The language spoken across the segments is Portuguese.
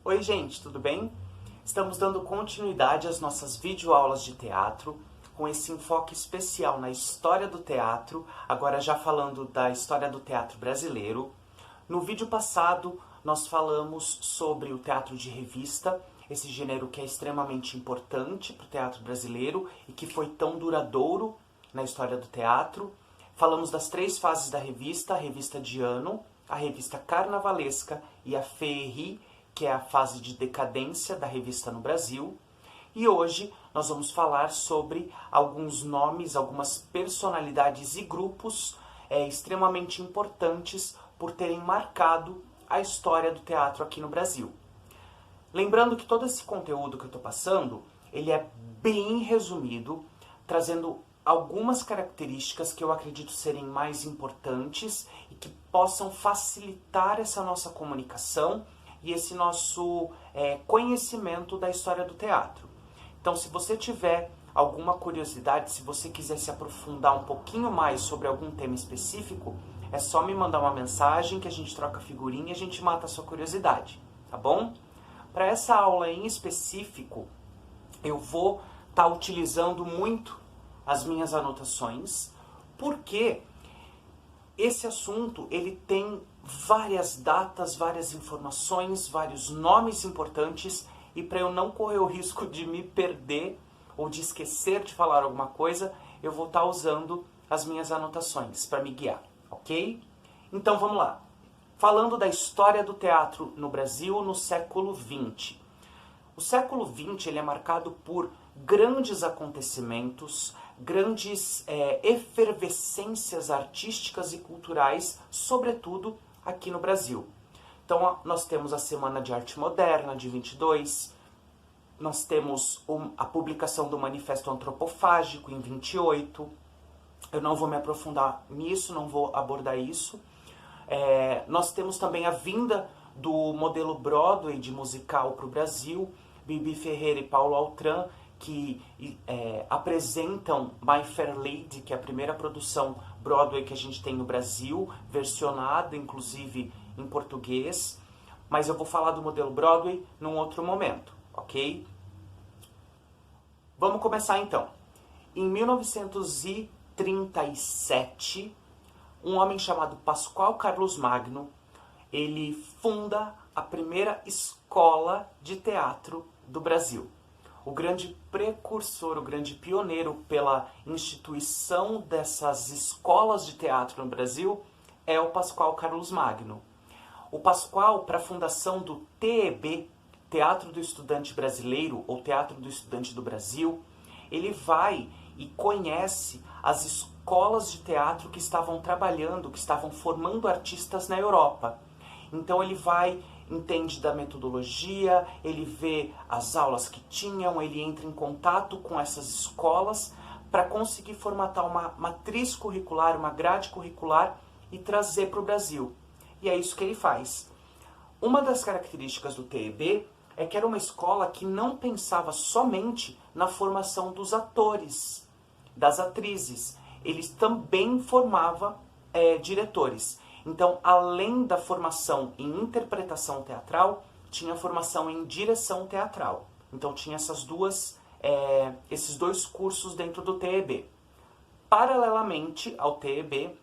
Oi gente, tudo bem? Estamos dando continuidade às nossas videoaulas de teatro, com esse enfoque especial na história do teatro, agora já falando da história do teatro brasileiro. No vídeo passado, nós falamos sobre o teatro de revista, esse gênero que é extremamente importante para o teatro brasileiro e que foi tão duradouro na história do teatro. Falamos das 3 fases da revista, a revista de ano, a revista carnavalesca e a féerie, que é a fase de decadência da revista no Brasil. E hoje nós vamos falar sobre alguns nomes, algumas personalidades e grupos extremamente importantes por terem marcado a história do teatro aqui no Brasil. Lembrando que todo esse conteúdo que eu estou passando, ele é bem resumido, trazendo algumas características que eu acredito serem mais importantes e que possam facilitar essa nossa comunicação e esse nosso conhecimento da história do teatro. Então, se você tiver alguma curiosidade, se você quiser se aprofundar um pouquinho mais sobre algum tema específico, é só me mandar uma mensagem que a gente troca figurinha e a gente mata a sua curiosidade, tá bom? Para essa aula em específico, eu vou estar utilizando muito as minhas anotações, porque esse assunto ele tem várias datas, várias informações, vários nomes importantes, e para eu não correr o risco de me perder ou de esquecer de falar alguma coisa, eu vou estar usando as minhas anotações para me guiar, ok? Então vamos lá. Falando da história do teatro no Brasil no século XX. O século XX ele é marcado por grandes acontecimentos, grandes efervescências artísticas e culturais, sobretudo aqui no Brasil. Então nós temos a Semana de Arte Moderna, de 22, nós temos a publicação do Manifesto Antropofágico, em 28, eu não vou me aprofundar nisso, não vou abordar isso. Nós temos também a vinda do modelo Broadway de musical para o Brasil, Bibi Ferreira e Paulo Altran, que apresentam My Fair Lady, que é a primeira produção Broadway que a gente tem no Brasil, versionada inclusive em português, mas eu vou falar do modelo Broadway num outro momento, ok? Vamos começar então. Em 1937, um homem chamado Pascoal Carlos Magno, ele funda a primeira escola de teatro do Brasil. O grande precursor, o grande pioneiro pela instituição dessas escolas de teatro no Brasil é o Pascoal Carlos Magno. O Pascoal, para a fundação do TEB, Teatro do Estudante Brasileiro, ou Teatro do Estudante do Brasil, ele vai e conhece as escolas de teatro que estavam trabalhando, que estavam formando artistas na Europa. Então ele vai, entende da metodologia, ele vê as aulas que tinham, ele entra em contato com essas escolas para conseguir formatar uma matriz curricular, uma grade curricular e trazer para o Brasil. E é isso que ele faz. Uma das características do TEB é que era uma escola que não pensava somente na formação dos atores, das atrizes. Eles também formavam diretores. Então, além da formação em interpretação teatral, tinha formação em direção teatral. Então, tinha esses dois cursos dentro do TEB. Paralelamente ao TEB,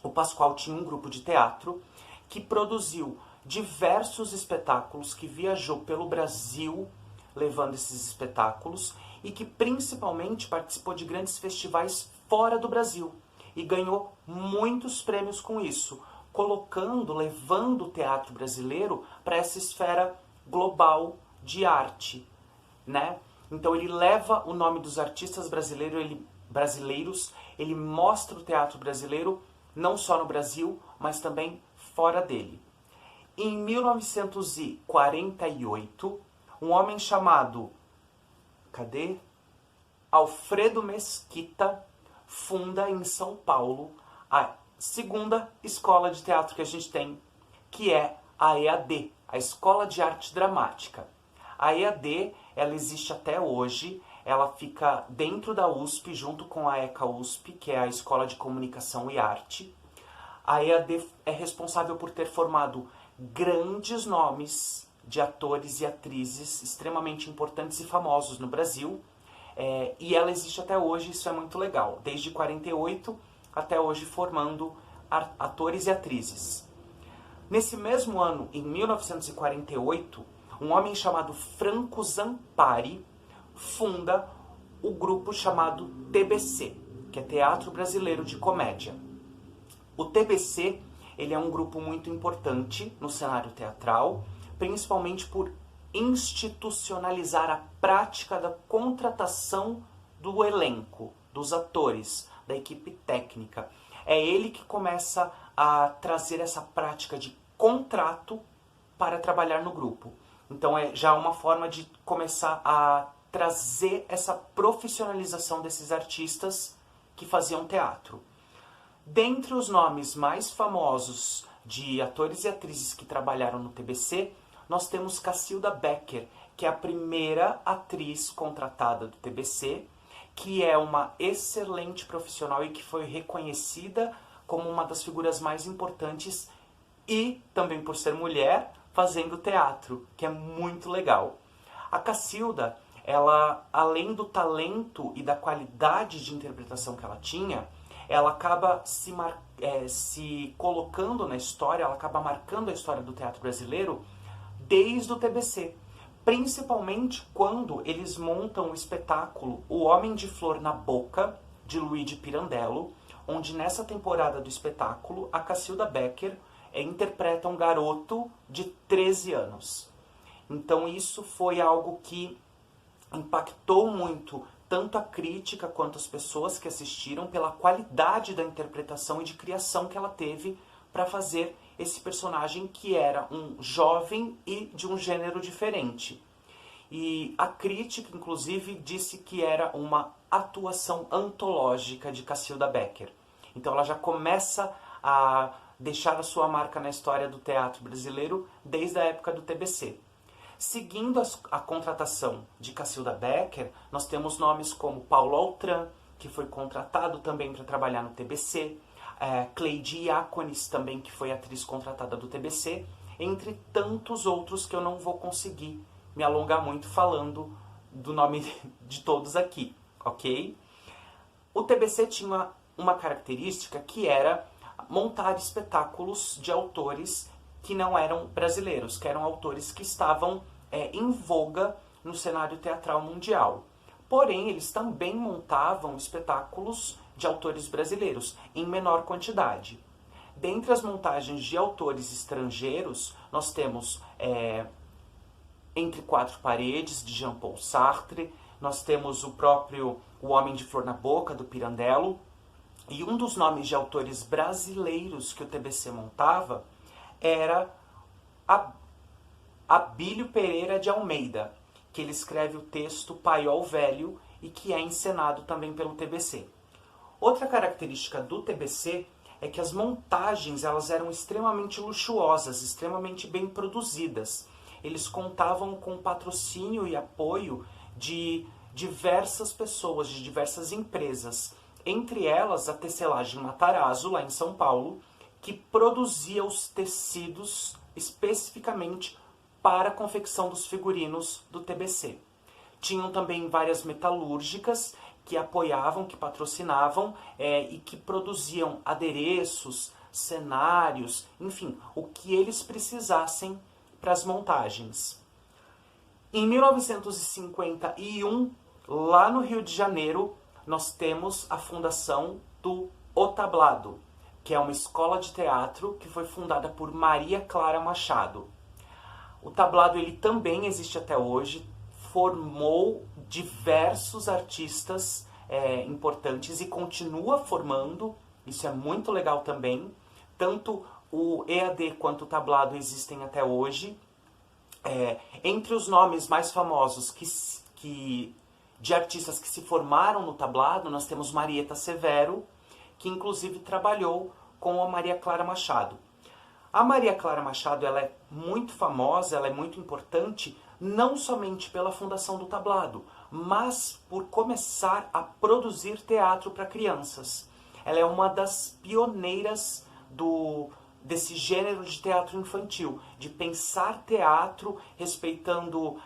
o Pascoal tinha um grupo de teatro que produziu diversos espetáculos, que viajou pelo Brasil levando esses espetáculos e que principalmente participou de grandes festivais fora do Brasil e ganhou muitos prêmios com isso, levando o teatro brasileiro para essa esfera global de arte, né? Então ele leva o nome dos artistas brasileiros, ele mostra o teatro brasileiro não só no Brasil, mas também fora dele. Em 1948, um homem chamado Alfredo Mesquita funda em São Paulo a segunda escola de teatro que a gente tem, que é a EAD, a Escola de Arte Dramática. A EAD, ela existe até hoje, ela fica dentro da USP, junto com a ECA USP, que é a Escola de Comunicação e Arte. A EAD é responsável por ter formado grandes nomes de atores e atrizes extremamente importantes e famosos no Brasil. E ela existe até hoje, isso é muito legal. Desde 48 até hoje formando atores e atrizes. Nesse mesmo ano, em 1948, um homem chamado Franco Zampari funda o grupo chamado TBC, que é Teatro Brasileiro de Comédia. O TBC, ele é um grupo muito importante no cenário teatral, principalmente por institucionalizar a prática da contratação do elenco, dos atores, da equipe técnica. É ele que começa a trazer essa prática de contrato para trabalhar no grupo. Então é já uma forma de começar a trazer essa profissionalização desses artistas que faziam teatro. Dentre os nomes mais famosos de atores e atrizes que trabalharam no TBC, nós temos Cacilda Becker, que é a primeira atriz contratada do TBC, que é uma excelente profissional e que foi reconhecida como uma das figuras mais importantes e, também por ser mulher, fazendo teatro, que é muito legal. A Cacilda, ela, além do talento e da qualidade de interpretação que ela tinha, ela acaba se colocando na história, ela acaba marcando a história do teatro brasileiro desde o TBC. Principalmente quando eles montam o espetáculo O Homem de Flor na Boca, de Luigi Pirandello, onde nessa temporada do espetáculo, a Cacilda Becker interpreta um garoto de 13 anos. Então isso foi algo que impactou muito tanto a crítica quanto as pessoas que assistiram pela qualidade da interpretação e de criação que ela teve para fazer esse personagem que era um jovem e de um gênero diferente. E a crítica, inclusive, disse que era uma atuação antológica de Cacilda Becker. Então ela já começa a deixar a sua marca na história do teatro brasileiro desde a época do TBC. Seguindo a contratação de Cacilda Becker, nós temos nomes como Paulo Altran, que foi contratado também para trabalhar no TBC, Cleide Iacones também, que foi atriz contratada do TBC, entre tantos outros que eu não vou conseguir me alongar muito falando do nome de todos aqui, ok? O TBC tinha uma característica que era montar espetáculos de autores que não eram brasileiros, que eram autores que estavam em voga no cenário teatral mundial. Porém, eles também montavam espetáculos de autores brasileiros, em menor quantidade. Dentre as montagens de autores estrangeiros, nós temos Entre Quatro Paredes, de Jean-Paul Sartre, nós temos o próprio O Homem de Flor na Boca, do Pirandello, e um dos nomes de autores brasileiros que o TBC montava era Abílio Pereira de Almeida, que ele escreve o texto Paiol Velho e que é encenado também pelo TBC. Outra característica do TBC é que as montagens elas eram extremamente luxuosas, extremamente bem produzidas. Eles contavam com patrocínio e apoio de diversas pessoas, de diversas empresas. Entre elas, a Tecelagem Matarazzo, lá em São Paulo, que produzia os tecidos especificamente para a confecção dos figurinos do TBC. Tinham também várias metalúrgicas que apoiavam, que patrocinavam e que produziam adereços, cenários, enfim, o que eles precisassem para as montagens. Em 1951, lá no Rio de Janeiro, nós temos a fundação do O Tablado, que é uma escola de teatro que foi fundada por Maria Clara Machado. O Tablado ele também existe até hoje, formou diversos artistas importantes e continua formando, isso é muito legal também. Tanto o EAD quanto o Tablado existem até hoje. Entre os nomes mais famosos de artistas que se formaram no Tablado, nós temos Marieta Severo, que inclusive trabalhou com a Maria Clara Machado. A Maria Clara Machado ela é muito famosa, ela é muito importante, não somente pela fundação do Tablado, mas por começar a produzir teatro para crianças. Ela é uma das pioneiras desse gênero de teatro infantil, de pensar teatro respeitando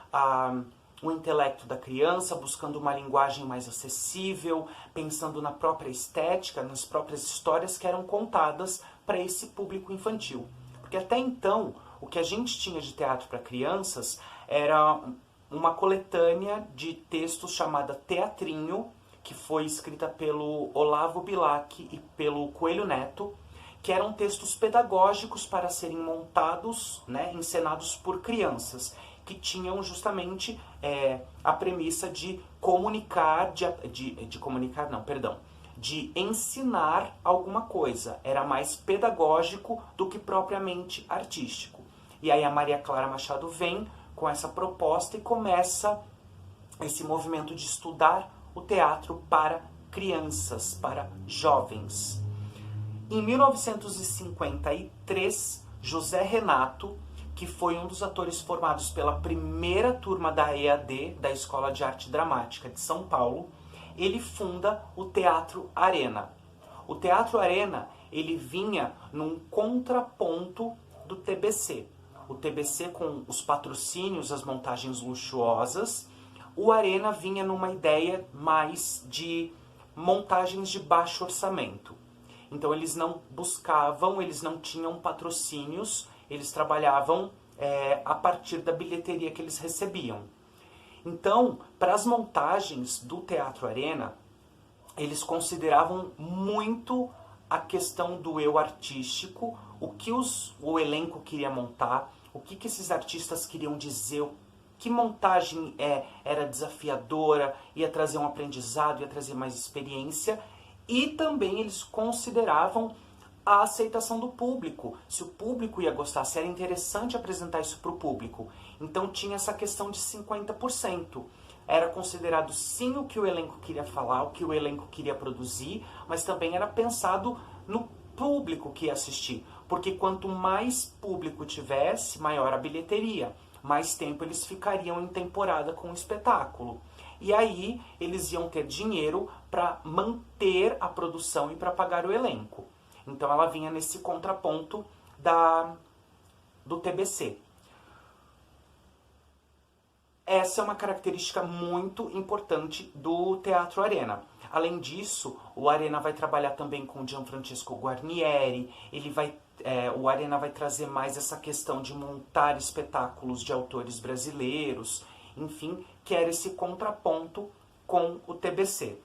o intelecto da criança, buscando uma linguagem mais acessível, pensando na própria estética, nas próprias histórias que eram contadas para esse público infantil. Porque até então, o que a gente tinha de teatro para crianças era uma coletânea de textos chamada Teatrinho, que foi escrita pelo Olavo Bilac e pelo Coelho Neto, que eram textos pedagógicos para serem montados, né, encenados por crianças, que tinham justamente a premissa de comunicar, de ensinar alguma coisa. Era mais pedagógico do que propriamente artístico. E aí a Maria Clara Machado vem com essa proposta e começa esse movimento de estudar o teatro para crianças, para jovens. Em 1953, José Renato, que foi um dos atores formados pela primeira turma da EAD, da Escola de Arte Dramática de São Paulo, ele funda o Teatro Arena. O Teatro Arena, ele vinha num contraponto do TBC. O TBC com os patrocínios, as montagens luxuosas. O Arena vinha numa ideia mais de montagens de baixo orçamento. Então eles não buscavam, eles não tinham patrocínios, eles trabalhavam a partir da bilheteria que eles recebiam. Então, para as montagens do Teatro Arena, eles consideravam muito a questão do eu artístico, o que o elenco queria montar, o que esses artistas queriam dizer, que montagem era desafiadora, ia trazer um aprendizado, ia trazer mais experiência, e também eles consideravam a aceitação do público, se o público ia gostar, se era interessante apresentar isso para o público. Então tinha essa questão de 50%. Era considerado sim o que o elenco queria falar, o que o elenco queria produzir, mas também era pensado no público que ia assistir. Porque quanto mais público tivesse, maior a bilheteria, mais tempo eles ficariam em temporada com o espetáculo. E aí eles iam ter dinheiro para manter a produção e para pagar o elenco. Então ela vinha nesse contraponto do TBC. Essa é uma característica muito importante do Teatro Arena. Além disso, o Arena vai trabalhar também com Gianfrancesco Guarnieri, o Arena vai trazer mais essa questão de montar espetáculos de autores brasileiros, enfim, que era esse contraponto com o TBC.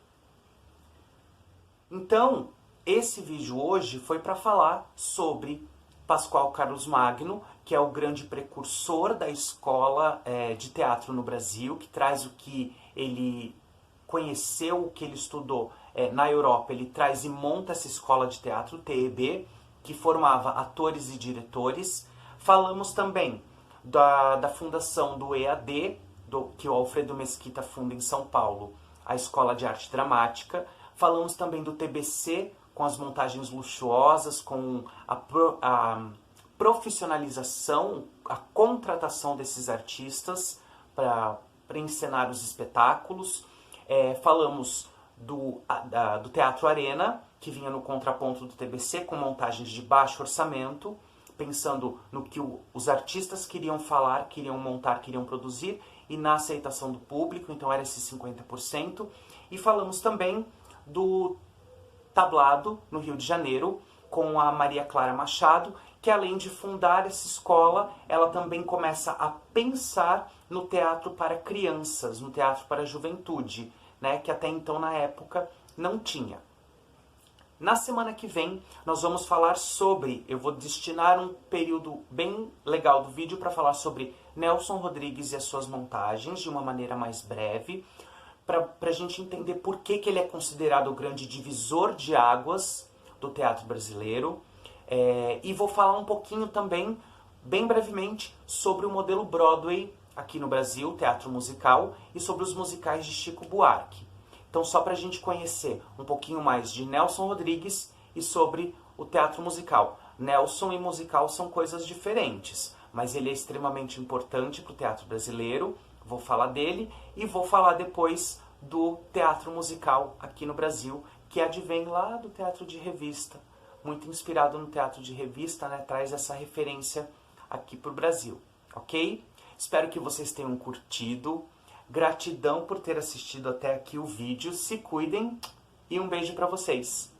Então, esse vídeo hoje foi para falar sobre Pascoal Carlos Magno, que é o grande precursor da escola de teatro no Brasil, que traz o que ele conheceu, o que ele estudou na Europa, ele traz e monta essa escola de teatro, TEB, que formava atores e diretores. Falamos também da fundação do EAD, que o Alfredo Mesquita funda em São Paulo, a Escola de Arte Dramática. Falamos também do TBC, com as montagens luxuosas, com a profissionalização, a contratação desses artistas para encenar os espetáculos. Falamos do Teatro Arena, que vinha no contraponto do TBC, com montagens de baixo orçamento, pensando no que os artistas queriam falar, queriam montar, queriam produzir, e na aceitação do público, então era esse 50%. E falamos também do Tablado, no Rio de Janeiro, com a Maria Clara Machado, que além de fundar essa escola, ela também começa a pensar no teatro para crianças, no teatro para a juventude, né, que até então, na época, não tinha. Na semana que vem, nós vamos falar sobre, eu vou destinar um período bem legal do vídeo para falar sobre Nelson Rodrigues e as suas montagens, de uma maneira mais breve, para a gente entender por que ele é considerado o grande divisor de águas do teatro brasileiro. E vou falar um pouquinho também, bem brevemente, sobre o modelo Broadway aqui no Brasil, teatro musical, e sobre os musicais de Chico Buarque. Então, só para a gente conhecer um pouquinho mais de Nelson Rodrigues e sobre o teatro musical. Nelson e musical são coisas diferentes, mas ele é extremamente importante para o teatro brasileiro. Vou falar dele e vou falar depois do teatro musical aqui no Brasil, que advém lá do teatro de revista, muito inspirado no teatro de revista, né? Traz essa referência aqui para o Brasil, ok? Espero que vocês tenham curtido. Gratidão por ter assistido até aqui o vídeo. Se cuidem e um beijo para vocês.